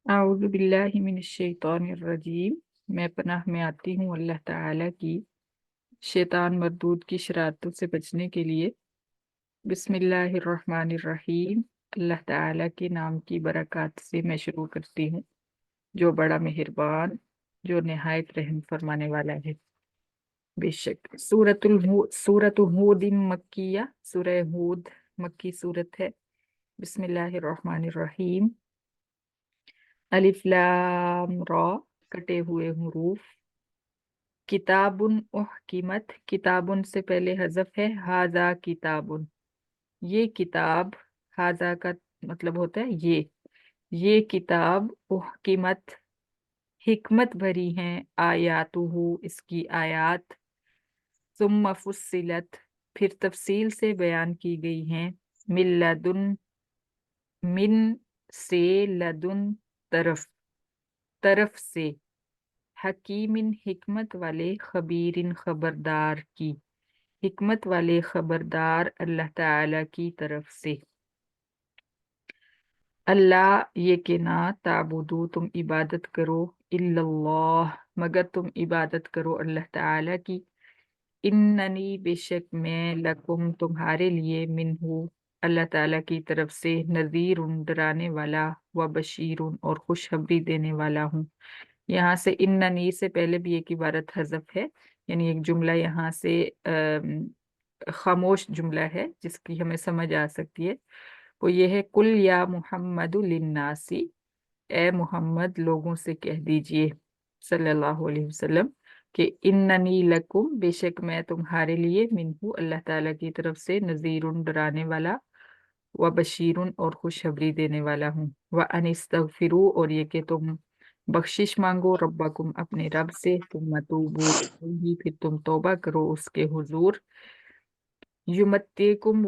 आऊज़ु बिल्लाहि मिनश्शैतानिर्रजीम। मैं पनाह में आती हूँ अल्लाह ताला की शैतान मरदूद की शरारतों से बचने के लिए। बिस्मिल्लाहिर्रहमानिर्रहीम। अल्लाह ताला के नाम की बरकत से मैं शुरू करती हूँ, जो बड़ा मेहरबान, जो निहायत रहम फरमाने वाला है। बेशक सूरत हूद मक्किया, सूरह हूद मक्की सूरत है। बिस्मिल्लाहिर्रहमानिर्रहीम। अलिफ लाम रा, कटे हुए हुरूफ। किताबुन उहकिमत, किताबुन से पहले हज़फ है। हाजा किताबुन, ये किताब। हाजा का मतलब होता है ये किताब। उहकिमत, हिकमत भरी हैं। आयातुहु, इसकी आयात। सुम्मा फुस्सिलत, फिर तफसील से बयान की गई हैं। मिन मिन से, लदुन तरफ, तरफ से। हकीमिन, हिकमत वाले। खबीरिन, खबरदार की। हिकमत वाले खबरदार अल्लाह ताला की तरफ से। अल्लाह, ये कि ना। ताबुदू, तुम इबादत करो। इल्लल्लाह, मगर तुम इबादत करो अल्लाह ताला की। इन्ननी, बेशक मैं। लकुम, तुम्हारे लिए। मिन्हु, अल्लाह ताला की तरफ से। नज़ीरुन, डराने वाला। व बशीरुन, और खुशखबरी देने वाला हूँ। यहाँ से इन्ननी से पहले भी एक इबारत हज़फ है, यानी एक जुमला यहाँ से खामोश जुमला है जिसकी हमें समझ आ सकती है। वो ये है, कुल या मुहम्मदु लिन्नासी, ए मोहम्मद लोगों से कह दीजिए सल्लल्लाहु अलैहि वसल्लम कि इन्ननी लकुम, बेशक मैं तुम्हारे लिए। मिन्हु, अल्लाह ताला की तरफ से। नज़ीरुन, डराने वाला। व बशीरुन, और खुशखबरी देने वाला हूँ। व अनिस्तगफिरू, और ये कि तुम बख्शिश मांगो। रब्बकुम, अपने रब से। तुम मतूबू इलैहि, फिर तुम तौबा करो उसके हुजूर। युमत्तिकुम,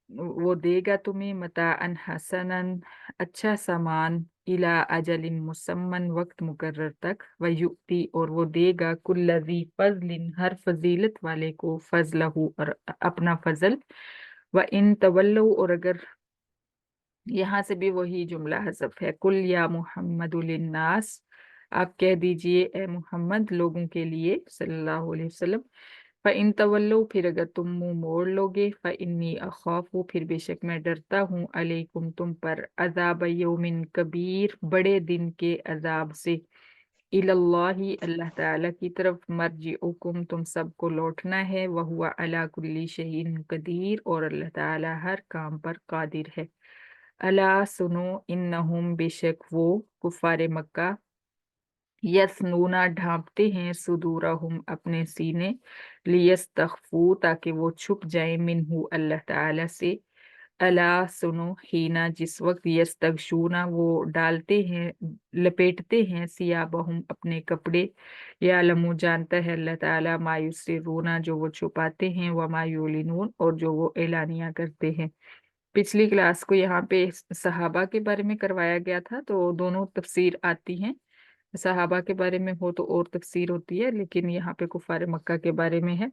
वो देगा तुम्हें। मताअन हसनन, अच्छा सामान। इला अजलिन मुसम्मन, वक्त मुकर्रर तक। व युक्ति, और वो देगा। कुल्लज़ी फज़लिन, हर फजीलत वाले को। फजलहू, और अपना फजल। व इन तवल्लु, और अगर, यहाँ से भी वही जुमला हज़फ है। कुल या मुहम्मदु लिन्नास, आप कह दीजिए ए मोहम्मद लोगों के लिए सल्लल्लाहु अलैहि वसल्लम। फ इन तवल्लो, फिर अगर तुम मुंह मोड़ लोगे। फ इन्नी अखाफु, फिर बेशक मैं डरता हूँ। अलैकुम, तुम पर। अजाब यौमिन कबीर, बड़े दिन के अजाब से। इलल्लाही, अल्लाह ताला की तरफ। मर्जिउकुम, तुम सबको लौटना है। वहुवा अला कुल्ली शैइन कदीर, और अल्लाह ताला हर काम पर कादिर है। अला, सुनो। इन्नहुम, बेशक वो। कुफारे मक्का। यसनूना, ढांपते हैं। सुदूरहुम, अपने सीने। लियस्तख्फू, ताकि वो छुप जाए। मिन्हु, अल्लाह ताला से। अला, सुनो। हीना, जिस वक्त। यस्तगशूना, वो डालते हैं, लपेटते हैं। सियाबहुम, अपने कपड़े। यालमु, जानता है अल्लाह ताला। मा युसिर्रूना, जो वो छुपाते हैं। व मा युलिनून, और जो वो एलानिया करते हैं। पिछली क्लास को यहाँ पे सहाबा के बारे में करवाया गया था, तो दोनों तफसीर आती हैं। सहाबा के बारे में हो तो और तफसीर होती है, लेकिन यहाँ पे कुफार मक्का के बारे में है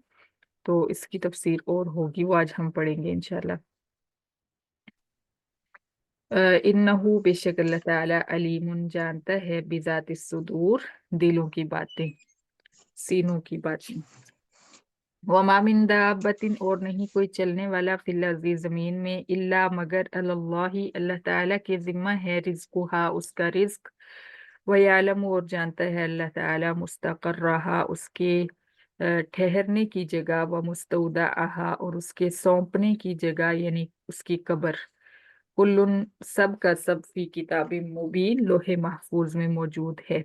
तो इसकी तफसीर और होगी, वो आज हम पढ़ेंगे इंशाल्लाह। इन्नहु, बेशक अल्लाह ताला। अलीमुन, जानता है। बिजातिस सुदूर, दिलों की बातें, सीनों की बातें। वमा मिन दाब्बतिन, और नहीं कोई चलने वाला। फिल अर्ज़ि, जमीन में। इल्ला, मगर। अल्लाही, अल्लाह ताला के जिम्मा है। रिज़्क़ुहा, उसका रिज्क। व यालमु, और जानता है अल्लाह ताला। मुस्तक़र्रहा, उसके ठहरने की जगह। व मुस्तौदाअहा, और उसके सौंपने की जगह, यानी उसकी कब्र। कुल्लुन, सब का सब। फी किताबिन मुबीन, लोहे महफूज में मौजूद है।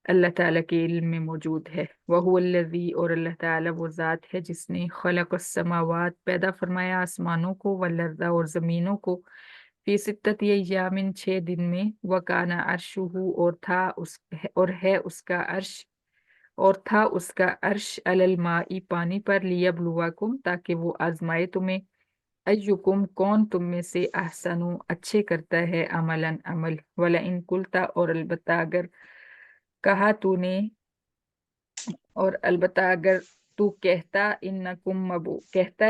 अल्लाह ताला के इल्म में मौजूद है। वहुवल्लज़ी, और अल्लाह ताला वो ज़ात है जिसने खलक़स समावात, पैदा फरमाया आसमानों को। वल्लर्ज़, और ज़मीनों को। फी सित्तति अय्यामिन, 6 दिन में। वकाना अर्शुहु, और था उस, और है उसका अर्श। और था उसका अर्श। अलल माई, पानी पर। लियब्लुवकुम, ताकि वो आजमाए तुम्हें। अय्युकुम, कौन तुम में से। अहसनु, अच्छे करता है। अमलन, अमल। वला इन कुलता, और अलबत्ता अगर कहा तूने। और अलबत्ता अगर تو کہتا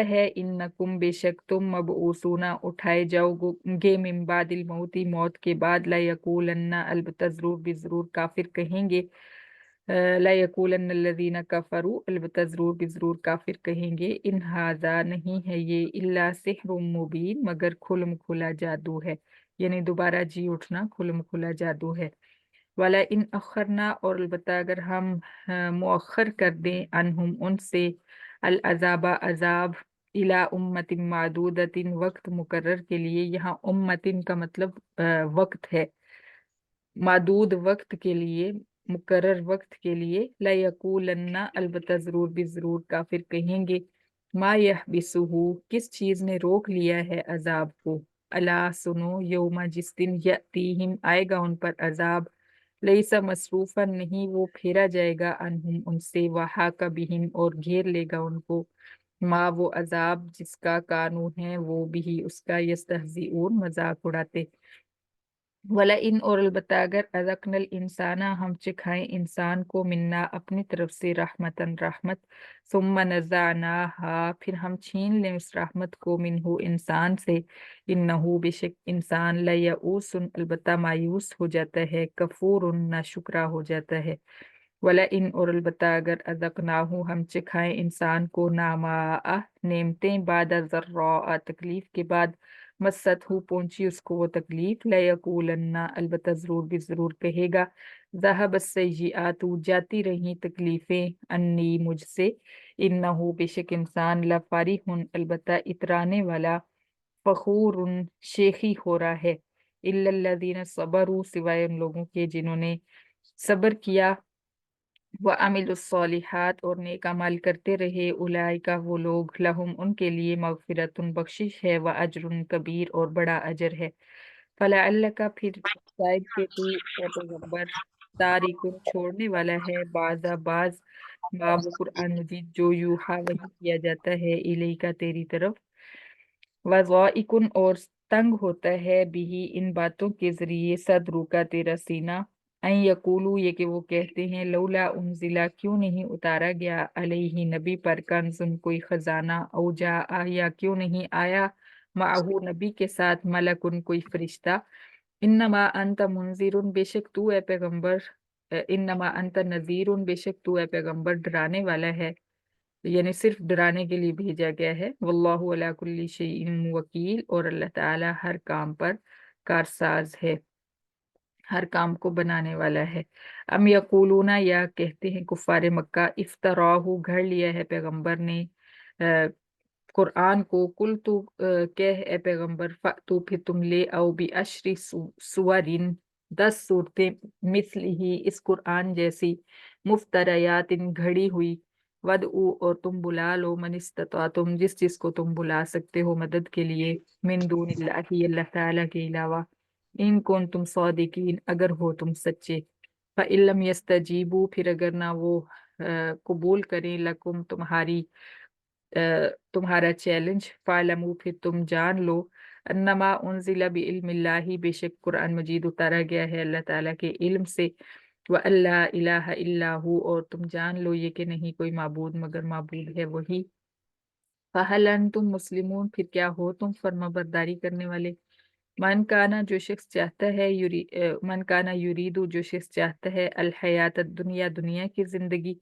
ہے انکم بے شک تم مبعوثون اٹھائے جاؤ گے من بعد الموت موت کے بعد لا یقولن البتہ ضرور بضرور کافر کہیں گے لا یقولن الذین کفروا البتہ ضرور بضرور کافر کہیں گے ان ھذا نہیں ہے یہ الا سحر مبین مگر کھلم کھلا جادو ہے، یعنی دوبارہ جی اٹھنا کھلم کھلا جادو ہے۔ والا ان اخرنا اور البتہ اگر ہم مؤخر کر دیں انہم ان سے العذاب عذاب الی امت معدودت وقت مقرر کے لیے، یہاں امتن کا مطلب وقت ہے، معدود وقت کے لیے، مقرر وقت کے لیے، لَيَقُولَنَّ البتہ ضرور بھی ضرور کافر کہیں گے ما یحبسہ کس چیز نے روک لیا ہے عذاب کو، الا سنو یوم جس دن یأتیہم آئے گا ان پر عذاب، لیسا مصروفا نہیں وہ پھیرا جائے گا عنہم ان سے، وحاق بہم اور گھیر لے گا ان کو، ما وہ عذاب جس کا کانو ہے وہ بھی اس کا یستہزئون مذاق اڑاتے، ولا ان اور البتہ اگر اذقنا الانسانہ ہم چکھائیں انسان کو منا اپنی طرف سے رحمتن رحمت، ثم نزعناها پھر ہم چھین لیں اس رحمت کو منہو انسان سے، انہو بے شک انسان لیئوس البتہ مایوس ہو جاتا ہے، کفور ناشکرا ہو جاتا ہے، ولا ان اور البتہ اگر اذقناہ ہم چکھائیں انسان کو نعماء نعمتیں بعد ضراء تکلیف کے بعد، مست ہو پہنچی اس کو وہ تکلیف، لیقولن البتہ ضرور بھی ضرور کہے گا ذہب السیئات جاتی رہیں تکلیفیں انی مجھ سے، انہو بے شک انسان لفرح البتہ اترانے والا، فخور شیخی ہو رہا ہے، الا الذین صبروا سوائے ان لوگوں کے جنہوں نے صبر کیا، وعملوا الصالحات اور نیک عمل کرتے رہے، اولئک وہ لوگ لہم ان کے لیے مغفرت بخشش ہے، واجر کبیر اور بڑا اجر ہے، فلعلک پھر شاید کہ تو اے پیغمبر تاریک چھوڑنے والا ہے بعض ما وہ قرآن مجید جو یوحا وحی کیا جاتا ہے الیکا تیری طرف، وضائقن اور تنگ ہوتا ہے بھی ان باتوں کے ذریعے صدرو کا تیرا سینہ، این یقولو یہ کہ وہ کہتے ہیں لولا انزلا کیوں نہیں اتارا گیا علیہ نبی پر کنزن کوئی خزانہ، او جاء یا کیوں نہیں آیا معہو نبی کے ساتھ ملکن کوئی فرشتہ، انما انت منذر بے شک تو اے پیغمبر انما انت نذیر بے شک تو اے پیغمبر ڈرانے والا ہے، یعنی صرف ڈرانے کے لیے بھیجا گیا ہے، واللہ علی کل شیء وکیل اور اللہ تعالی ہر کام پر کارساز ہے، ہر کام کو بنانے والا ہے، ام یقولون یا کہتے ہیں کفار مکہ افتراہ گھڑ لیا ہے پیغمبر نے قرآن کو، کل تو کہہ اے پیغمبر فأتو پھر تم لے آؤ بعشر سورن 10 صورتیں مثل ہی اس قرآن جیسی، مفتریات گھڑی ہوئی، ودعو اور تم بلا لو من استطاعتم جس کو تم بلا سکتے ہو مدد کے لیے، من دون اللہ اللہ تعالیٰ کے علاوہ، ان کون تم صادقین اگر ہو تم سچے، فَإِن لَمْ يَسْتَجِيبُوا پھر اگر نہ وہ قبول کریں لکم تمہارا چیلنج، فَاعْلَمُوا پھر تم جان لو انما انزل بعلم اللہ بے شک قرآن مجید اتارا گیا ہے اللہ تعالیٰ کے علم سے، وَأَلَّا إِلَٰهَ إِلَّا هُوَ اور تم جان لو یہ کہ نہیں کوئی معبود مگر معبود ہے وہی، فَهَلْ أَنْتُمْ مُسْلِمُونَ پھر کیا ہو تم فرما برداری کرنے والے، من کانا جو شخص چاہتا ہے من کانا یریدو جو شخص چاہتا ہے الحیات الدنیا دنیا کی زندگی،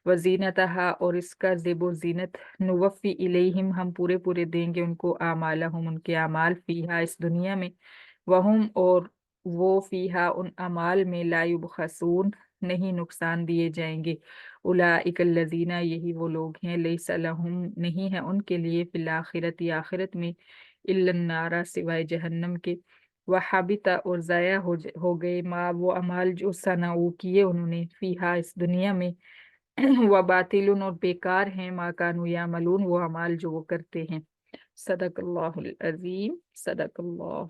وزینتہا اور اس کا زیب و زینت، نوفی الیہم ہم پورے پورے دیں گے ان کو اعمالہم ان کے اعمال فیہا اس دنیا میں، وہم اور وہ فیہا ان اعمال میں لا یبخسون نہیں نقصان دیے جائیں گے، اولئک الذین یہی وہ لوگ ہیں لیس لہم نہیں ہے ان کے لیے فی الآخرۃ آخرت میں الا النار سوائے جہنم کے، وحبط اور ضائع ہو گئے ما وہ اعمال جو صنعوا کیے انہوں نے فیہا اس دنیا میں، وباطل اور بیکار ہیں ما کانوا یعملون وہ اعمال جو وہ کرتے ہیں، صدق اللہ العظیم، صدق اللہ